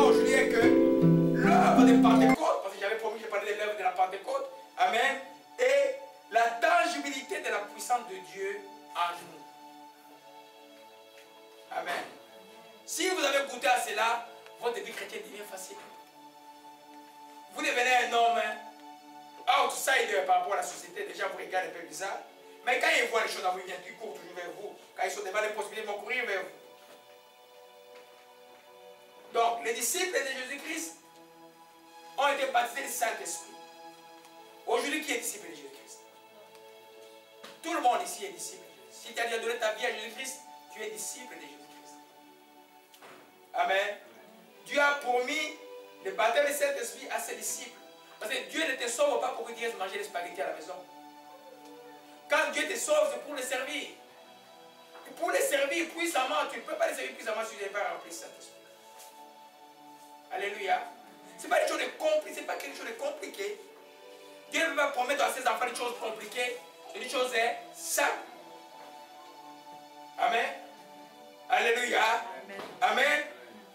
verra aujourd'hui est que l'œuvre de Pentecôte, parce que j'avais promis que je parlais de l'œuvre de la Pentecôte, amen, et la tangibilité de la puissance de Dieu en nous. Amen. Si vous avez goûté à cela, votre vie chrétienne devient facile. Vous devenez un homme outsider par rapport à la société. Déjà, vous regardez un peu bizarre. Mais quand ils voient les choses, ils viennent, ils courent toujours vers vous. Quand ils sont devant les possibilités, ils vont courir vers vous. Donc, les disciples de Jésus-Christ ont été baptisés du Saint-Esprit. Aujourd'hui, qui est disciple de Jésus-Christ? Tout le monde ici est disciple. Si tu as déjà donné ta vie à Jésus-Christ, tu es disciple de Jésus-Christ. Amen. Dieu a promis le baptême du Saint-Esprit à ses disciples. Parce que Dieu ne te sauve pas pour que tu aies manger des spaghettis à la maison. Quand Dieu te sauve, c'est pour le servir. Et pour le servir puissamment, tu ne peux pas le servir puissamment si tu n'es pas rempli du Saint-Esprit. Alléluia. Ce n'est pas quelque chose de compliqué. C'est pas quelque chose de compliqué. Dieu ne va pas promettre à ses enfants des choses compliquées. C'est des choses simples. Amen. Alléluia. Amen. Amen.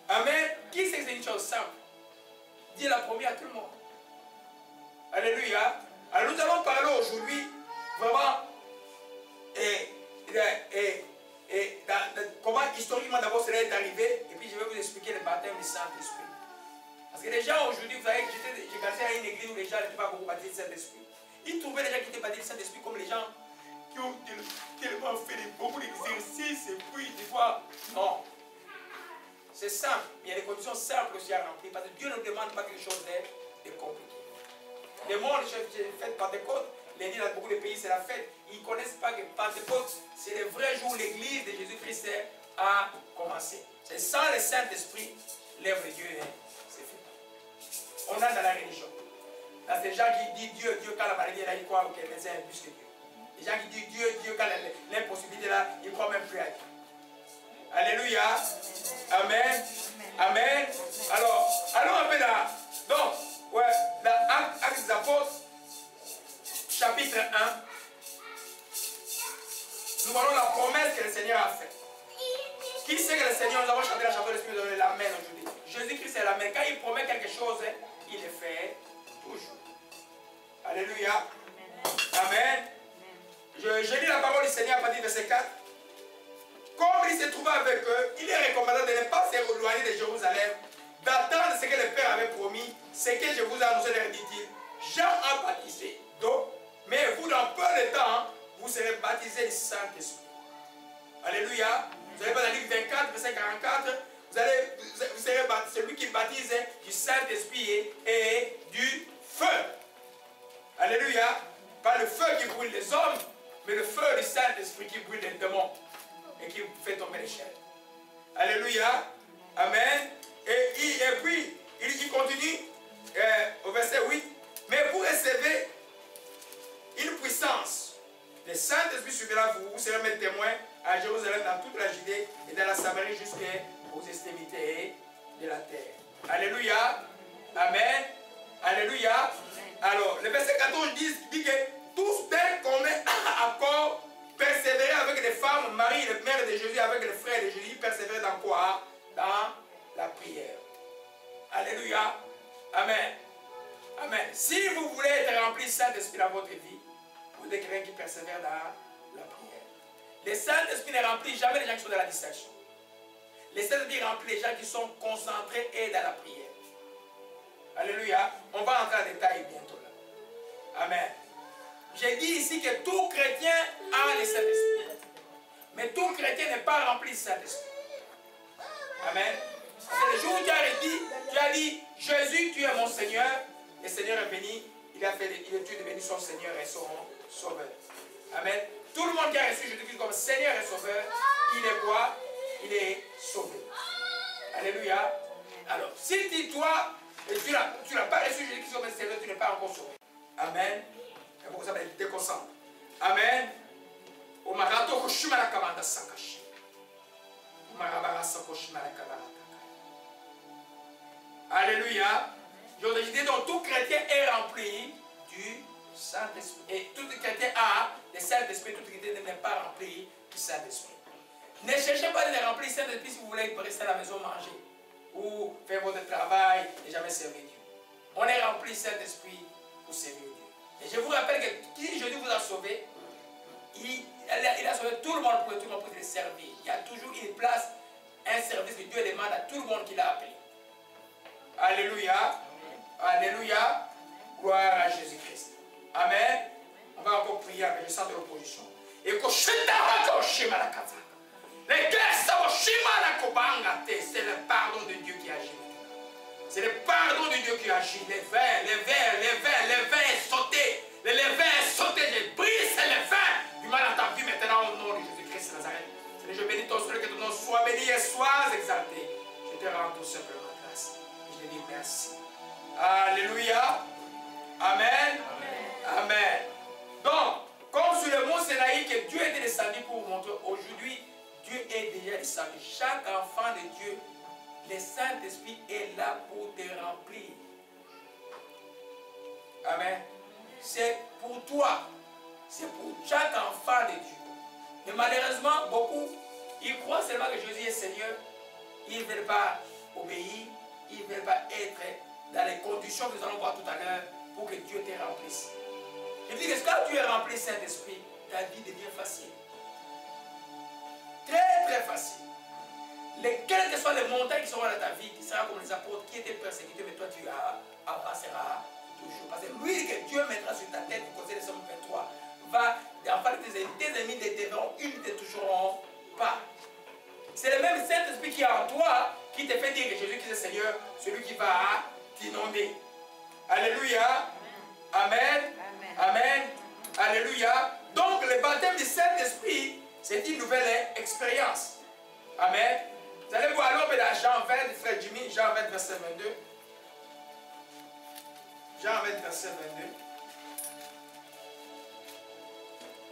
Amen. Qui sait que c'est une chose simple? Dieu l'a promis à tout le monde. Alléluia. Alors nous allons parler aujourd'hui vraiment comment historiquement d'abord cela est arrivé. Et puis je vais vous expliquer le baptême du Saint-Esprit. Parce que les gens aujourd'hui, vous savez, j'ai cassé à une église où les gens n'étaient pas beaucoup baptisés du Saint-Esprit. Ils trouvaient les gens qui étaient baptisés du Saint-Esprit comme les gens qui ont tellement fait beaucoup d'exercices et puis des fois, non. C'est simple. Il y a des conditions simples aussi à remplir. Parce que Dieu ne demande pas quelque chose de compliqué. Le monde, j'ai fait Pentecôte. Lundi, dans beaucoup de pays, c'est la fête. Ils ne connaissent pas que Pentecôte, c'est le vrai jour où l'église de Jésus-Christ a commencé. C'est sans le Saint-Esprit, l'œuvre de Dieu, c'est fait. On a dans la religion. Dans ces gens qui disent Dieu, Dieu, quand la maladie est là, ils croient que le médecin est plus que Dieu. Les gens qui disent Dieu, Dieu, quand l'impossibilité est là, ils ne croient même plus à Dieu. Alléluia. Amen. Amen. Alors, allons un peu là. Donc, ouais, Actes des Apôtres, chapitre 1. Nous voyons la promesse que le Seigneur a faite. Qui sait que le Seigneur, nous avons chanté la chanson de l'Esprit de l'Amen aujourd'hui. Jésus-Christ est l'Amen. Quand il promet quelque chose, il le fait toujours. Alléluia. Amen. Je lis la parole du Seigneur à partir du verset 4. Comme il se trouvait avec eux, il est recommandé de ne pas s'éloigner de Jérusalem, d'attendre ce que le Père avait promis, ce que je vous ai annoncé, leur dit-il. Jean a baptisé d'eau, mais vous, dans peu de temps, vous serez baptisés du Saint-Esprit. Alléluia. Vous allez voir dans Luc 24, verset 44, vous serez celui qui baptise du Saint-Esprit et du feu. Alléluia. Pas le feu qui brûle les hommes, mais le feu du Saint-Esprit qui brûle les démons et qui fait tomber les chaînes. Alléluia. Amen. Et puis, il continue au verset 8. Mais vous recevez une puissance. Le Saint-Esprit suivra vous. Vous serez mes témoins à Jérusalem, dans toute la Judée et dans la Samarie jusqu'aux extrémités de la terre. Alléluia. Amen. Alléluia. Alors, le verset 14 dit que tous d'un commun accord persévérer avec les femmes, Marie, le mère de Jésus, avec les frères de Jésus, persévérer dans quoi? Dans la prière. Alléluia. Amen. Amen. Si vous voulez être rempli du Saint-Esprit dans votre vie, vous êtes quelqu'un qui persévère dans la prière. Le Saint-Esprit ne remplit jamais les gens qui sont dans la distraction. Le Saint-Esprit remplit les gens qui sont concentrés et dans la prière. Alléluia. On va entrer en détail bientôt là. Amen. J'ai dit ici que tout chrétien a le Saint-Esprit. Mais tout chrétien n'est pas rempli du Saint-Esprit. Amen. C'est le jour où tu as dit, Jésus, tu es mon Seigneur. Le Seigneur est venu. Il est devenu son Seigneur et son Sauveur. Amen. Tout le monde qui a reçu Jésus-Christ comme Seigneur et Sauveur, il est quoi? Il est sauvé. Alléluia. Alors, si toi, tu n'as pas reçu Jésus-Christ comme Seigneur, tu n'es pas encore sauvé. Amen. C'est pour ça que tu te concentres. Amen. Alléluia. Je dis donc tout chrétien est rempli du Saint-Esprit. Et tout chrétien a le Saint-Esprit, tout chrétien n'est pas rempli du Saint-Esprit. Ne cherchez pas de remplir le Saint-Esprit si vous voulez rester à la maison manger ou faire faire votre travail et jamais servir Dieu. On est rempli de Saint-Esprit pour servir Dieu. Et je vous rappelle que qui Jésus vous a sauvé, il a sauvé tout le monde pour que tout le monde puisse le servir. Il y a toujours une place, un service que Dieu demande à tout le monde qu'il a appelé. Alléluia. Alléluia. Gloire à Jésus-Christ. Amen. On va encore prier avec le sang de l'opposition. Et que c'est le pardon de Dieu qui agit. C'est le pardon de Dieu qui agit. Les vins sautés. Les vins sautés. Je brise les vins du mal à ta vie maintenant au nom de Jésus-Christ de Nazareth. Seigneur, je bénis ton Seigneur, que ton nom soit béni et soit exalté. Je te rends tout simplement grâce. Je te dis merci. Alléluia. Amen. Amen. Amen. Donc, comme sur le mont Sinaï que Dieu était descendu pour vous montrer, aujourd'hui, Dieu est déjà descendu. Chaque enfant de Dieu, le Saint-Esprit est là pour te remplir. Amen. C'est pour toi. C'est pour chaque enfant de Dieu. Mais malheureusement, beaucoup, ils croient seulement que Jésus est Seigneur. Ils ne veulent pas obéir. Ils ne veulent pas être dans les conditions que nous allons voir tout à l'heure pour que Dieu te remplisse. Je dis que quand tu es rempli Saint-Esprit, ta vie devient facile. Très très facile. Quelles que soient les montagnes qui seront dans ta vie, qui seront comme les apôtres qui étaient persécutés, mais toi tu avanceras toujours. Parce que lui que Dieu mettra sur ta tête pour causer les hommes 23, va, enfin tes ennemis te verront, ils ne te toucheront pas. C'est le même Saint-Esprit qui est en toi, qui te fait dire que Jésus-Christ est Seigneur, celui qui va t'inonder. Alléluia. Amen. Amen. Alléluia. Donc le baptême du Saint-Esprit, c'est une nouvelle expérience. Amen. Vous allez voir alors dans Jean 20, frère Jimmy, Jean 20, verset 22. Jean 20, verset 22.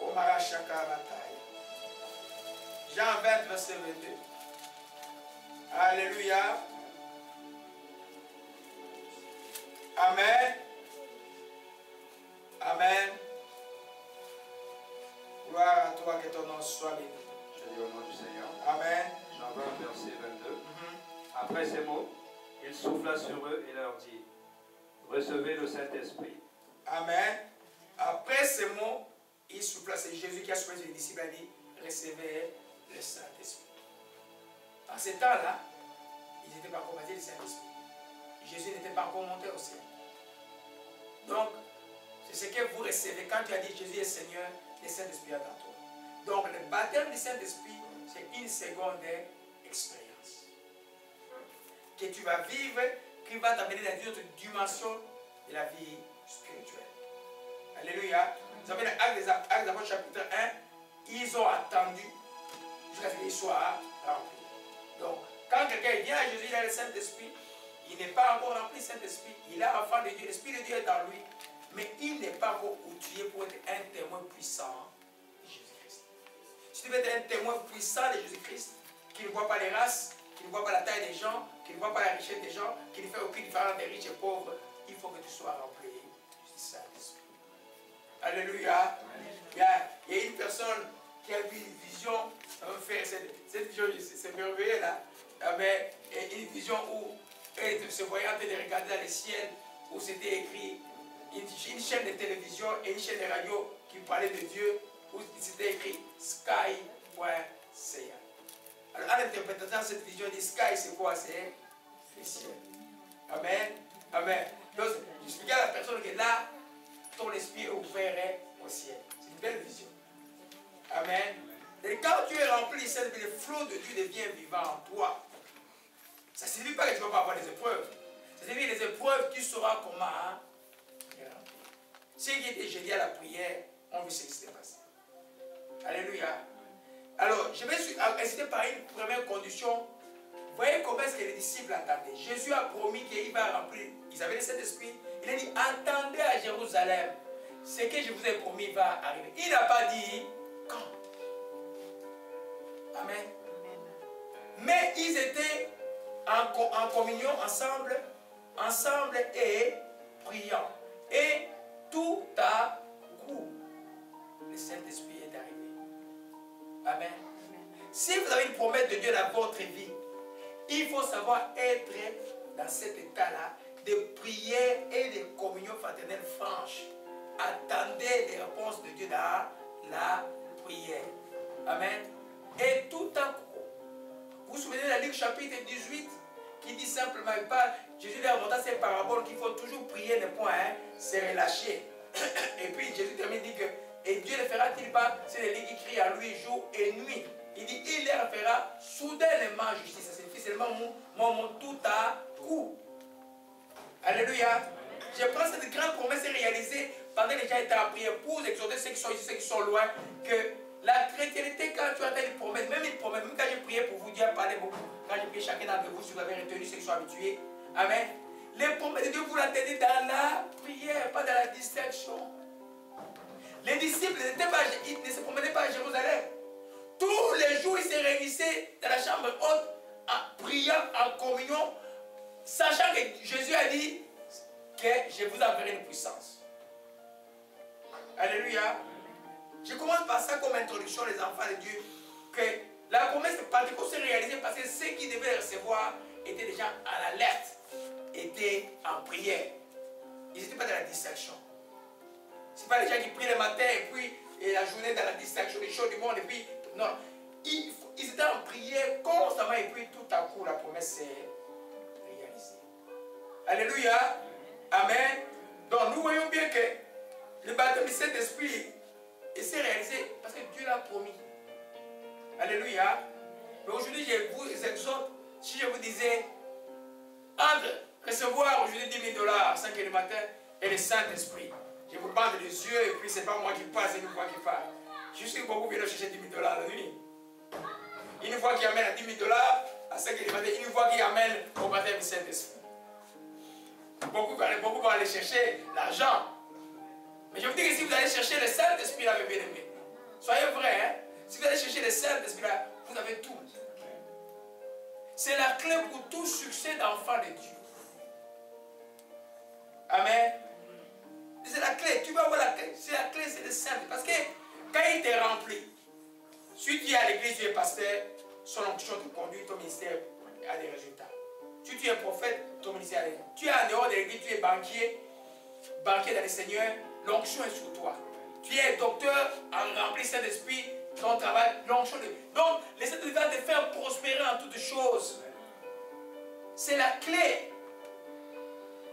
Omara Shaka Bataille. Jean 20, verset 22. Alléluia. Amen. Amen. Gloire à toi, que ton nom soit béni. Je dis au nom du Seigneur. Amen. Jean 20, verset 22. Après ces mots, il souffla sur eux et leur dit, recevez le Saint-Esprit. Amen. Après ces mots, il souffla. C'est Jésus qui a soufflé sur les disciples et a dit, recevez le Saint-Esprit. En ce temps-là, ils n'étaient pas encore baptisés du Saint-Esprit. Jésus n'était pas encore monté au ciel. Donc, c'est ce que vous recevez quand tu as dit Jésus est Seigneur, le Saint-Esprit est dans toi. Donc, le baptême du Saint-Esprit, c'est une seconde expérience que tu vas vivre, qui va t'amener dans une autre dimension de la vie spirituelle. Alléluia. Vous savez, dans Actes des Apôtres chapitre 1, ils ont attendu jusqu'à ce qu'ils soient remplis. Donc, quand quelqu'un vient à Jésus, il a le Saint-Esprit, il n'est pas encore rempli du Saint-Esprit, il est enfant de Dieu, l'Esprit de Dieu est dans lui, mais il n'est pas encore outillé pour être un témoin puissant de Jésus-Christ. Si tu veux être un témoin puissant de Jésus-Christ, qui ne voit pas les races, qui ne voit pas la taille des gens, qui ne voit pas la richesse des gens, qui ne fait aucune différence des riches et pauvres, il faut que tu sois rempli du Saint-Esprit. Alléluia. Il y a une personne qui a vu une vision, ça me fait, cette vision, c'est merveilleux là, mais une vision où elle se voyait en train de regarder dans le ciel, où c'était écrit une chaîne de télévision et une chaîne de radio qui parlait de Dieu, où c'était écrit sky.ca. Alors, en interprétant cette vision, il dit sky, c'est quoi? C'est le ciel. Amen. Amen. Donc, j'expliquais à la personne que là, ton esprit est ouvert au ciel. C'est une belle vision. Amen. Et quand tu es rempli, le flot de Dieu devient vivant en toi. Ça ne signifie pas que tu ne vas pas avoir des épreuves. Ça signifie que les épreuves, tu sauras comment les remplir. Ceux qui étaient gelés à la prière ont vu ce qui s'est passé. Alléluia. Alors, je vais inciter par une première condition. Voyez comment est-ce que les disciples attendaient. Jésus a promis qu'il va remplir. Ils avaient le Saint-Esprit. Il a dit, attendez à Jérusalem. Ce que je vous ai promis va arriver. Il n'a pas dit quand. Amen. Mais ils étaient en communion ensemble et priant. Et tout à coup, le Saint-Esprit est arrivé. Amen. Si vous avez une promesse de Dieu dans votre vie, il faut savoir être dans cet état-là de prière et de communion fraternelle franche. Attendez les réponses de Dieu dans la prière. Amen. Et tout en coup, vous vous souvenez de la Luc chapitre 18 qui dit simplement, Jésus lui a montré ces paraboles qu'il faut toujours prier, ne point se relâcher. Et puis Jésus termine, dit que, et Dieu ne fera-t-il pas, c'est les lits qui crient à lui jour et nuit. Il dit, il leur fera soudainement justice. Ça signifie seulement mon tout à coup. Alléluia. Je prends cette grande promesse réalisée pendant que les gens étaient en prière pour exhorter ceux qui sont ici, ceux qui sont loin, que la chrétienté, quand tu entends une promesse, même quand j'ai prié pour vous, Dieu a parlé beaucoup, quand j'ai prié chacun d'entre vous, si vous avez retenu ceux qui sont habitués, amen. Les promesses de Dieu, vous l'attendez dans la prière, pas dans la distraction. Les disciples ne se promenaient pas à Jérusalem. Tous les jours, ils se réunissaient dans la chambre haute, en priant, en communion, sachant que Jésus a dit que je vous enverrai une puissance. Alléluia. Je commence par ça comme introduction, les enfants de Dieu, que la promesse de Pentecôte s'est réalisée parce que ceux qui devaient recevoir étaient déjà à l'alerte, étaient en prière. Ils n'étaient pas dans la distraction. Ce n'est pas les gens qui prient le matin et puis la journée dans la distraction des choses du monde. Et puis, non. Ils étaient en prière constamment et puis tout à coup la promesse s'est réalisée. Alléluia. Amen. Donc nous voyons bien que le baptême du Saint-Esprit s'est réalisé parce que Dieu l'a promis. Alléluia. Mais aujourd'hui, je vous exhorte, si je vous disais, entre recevoir aujourd'hui 10 000 $ à 5 h du matin et le Saint-Esprit, je vous bande les yeux et puis ce n'est pas moi qui passe, c'est une voix qui parle. Je sais que beaucoup viennent chercher 10 000 $ la nuit. Une voix qui amène à 10 000 $ à 5 h du matin, une voix qui amène au baptême du Saint-Esprit. Beaucoup vont aller chercher l'argent. Mais je vous dis que si vous allez chercher le Saint-Esprit là, mes bien-aimés, soyez vrais, hein? Si vous allez chercher le Saint-Esprit là, vous avez tout. C'est la clé pour tout succès d'enfant de Dieu. Amen. C'est la clé. Tu vas voir la clé. C'est la clé, c'est le Saint-Esprit. Parce que quand il t'est rempli, si tu es à l'église, tu es pasteur, son onction te conduit, ton ministère a des résultats. Si tu es prophète, ton ministère a des résultats. Tu es en dehors de l'église, tu es banquier dans le Seigneur, l'onction est sur toi. Tu es docteur en rempli Saint-Esprit, ton travail, l'onction de... Donc, le Saint-Esprit va te faire prospérer en toutes choses. C'est la clé.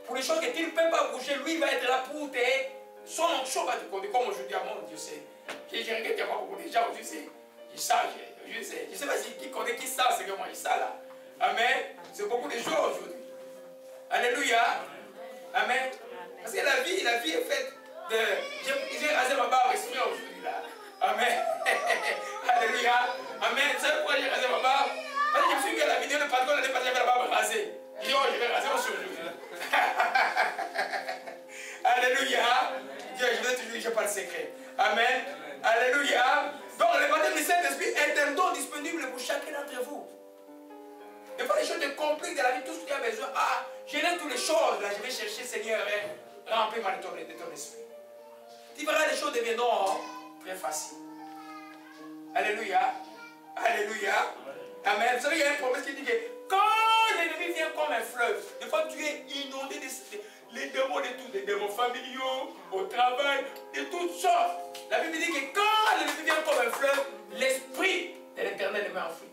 Pour les choses que tu ne peux pas bouger, lui va être là pour te... Son onction va te conduire. Comme aujourd'hui, à mon Dieu, c'est... Je regarde qu'il y a beaucoup de gens, je sais. Ils savent, je sais. Je ne sais pas si qui connaît qui savent, c'est que moi, ils savent là. Amen. C'est beaucoup de choses aujourd'hui. Alléluia. Amen. Parce que la vie est faite de... J'ai rasé ma barbe exprès aujourd'hui là. Amen. Alléluia. Amen. Vous savez pourquoi j'ai rasé ma barbe? Parce que je me suis vu à la vidéo de Pentecôte l'année passée, j'avais la barbe rasée. J'ai dit, oh, je vais raser aujourd'hui. Alléluia. Dieu, je vais te dire que je n'ai pas le secret. Amen. Alléluia. Donc, le baptême du Saint-Esprit est un don disponible pour chacun d'entre vous. Il faut les choses de compliquées de la vie, tout ce que tu as besoin. Ah, je laisse toutes les choses, là, je vais chercher, Seigneur, remplis-moi de ton esprit. Tu verras, les choses deviendront très faciles. Alléluia. Alléluia. Amen. Vous savez, il y a une promesse qui dit que quand l'ennemi vient comme un fleuve, des fois tu es inondé les démons de tout, des démons familiaux, au travail, de toutes sortes. La Bible dit que quand l'ennemi vient comme un fleuve, l'esprit de l'Éternel le met en fuite.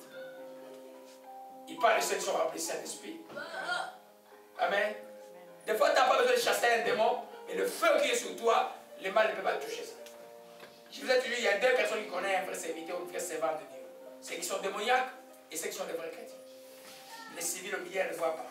Il parle de ceux qui sont remplis Saint-Esprit. Amen. Des fois, tu n'as pas besoin de chasser un démon, mais le feu qui est sur toi, le mal ne peut pas toucher ça. Je vous ai dit, il y a deux personnes qui connaissent un vrai serviteur ou une vraie servante de Dieu. Ceux qui sont démoniaques et ceux qui sont des vrais chrétiens. Les civils au milieu ne le voient pas.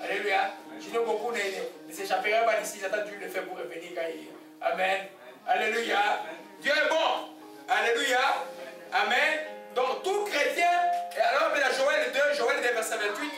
Alléluia. Je dis beaucoup ne s'échapperaient pas d'ici, j'attends Dieu le fait pour revenir quand il... Amen. Alléluia. Dieu est bon. Alléluia. Amen. Donc tout chrétien, et alors on met la Joël 2, verset 28.